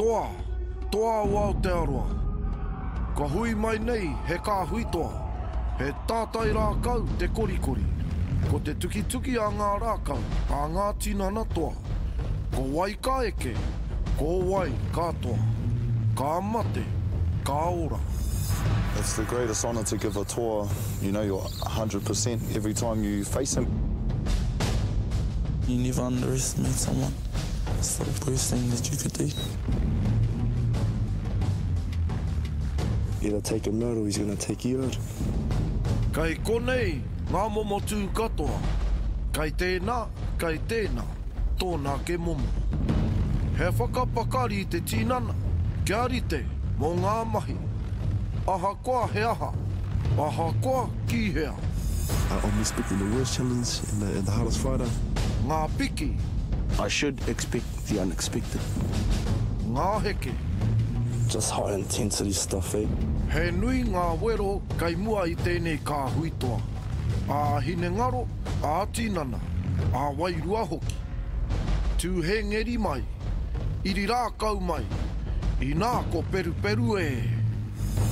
Toa, toa o Aotearoa. Ka hui mai nei he ka hui toa. He tātai rākau te korikori. Ko te tuki a ngā rākau, a ngā tinana toa. Ko wai ka eke, ko wai ka toa. Ka mate, ka ora. It's the greatest honour to give a toa, you know, you're 100% every time you face him. You never underestimate someone. It's the worst thing that you could do. Either take him out or he's going to take you out. Kai konei, ngā momo tū katoa. Kai tēnā, tōnā ke momo. He whakapakari te tinana, kia rite mō ngā mahi. Aha koa he aha, aha koa ki hea. I'm expecting the worst challenge and the hardest fighter. Ngā piki, I should expect the unexpected. ngā heke. Just high intensity stuff, eh? He nui ngā wero kai mua I tēnei kā huitoa. A hine ngaro, a tinana, a wairua hoki. Tu he ngeri mai, iri rākau mai, I nā ko peru e.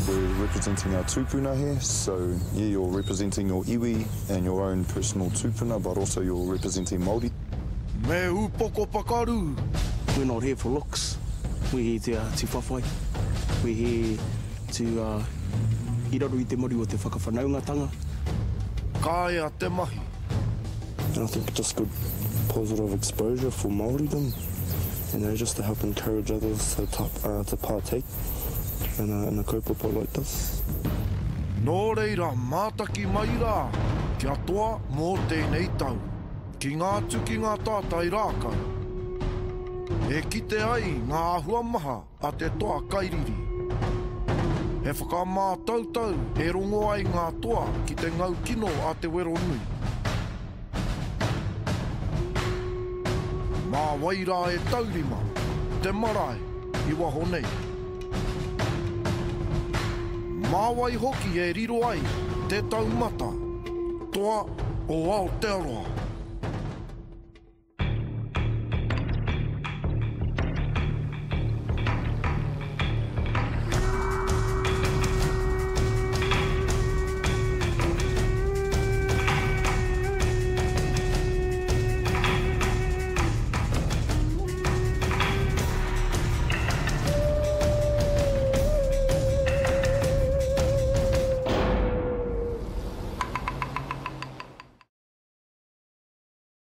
We're representing our tūpuna here, so yeah, you're representing your iwi and your own personal tūpuna, but also you're representing Māori. Me upoko pakaru. We're not here for looks. We're here to whawhai. We're here to iraru I te mori o te whakawhanaungatanga. Kāia te mahi. And I think just good positive exposure for Māoridom, you know, just to help encourage others to partake in a kaupapa like this. Nō reira mātaki mai rā, kia toa mō tēnei tau, ki ngā tuki ngā tātai rākau. E kite ai ngā ahua maha a te toa kairiri. He whakamātautau e rongo ai ngā toa ki te ngau kino a te wero nui. Mā waira e taurima, te marae, I waho nei. Mā wai hoki e riro ai, te taumata, toa o Aotearoa.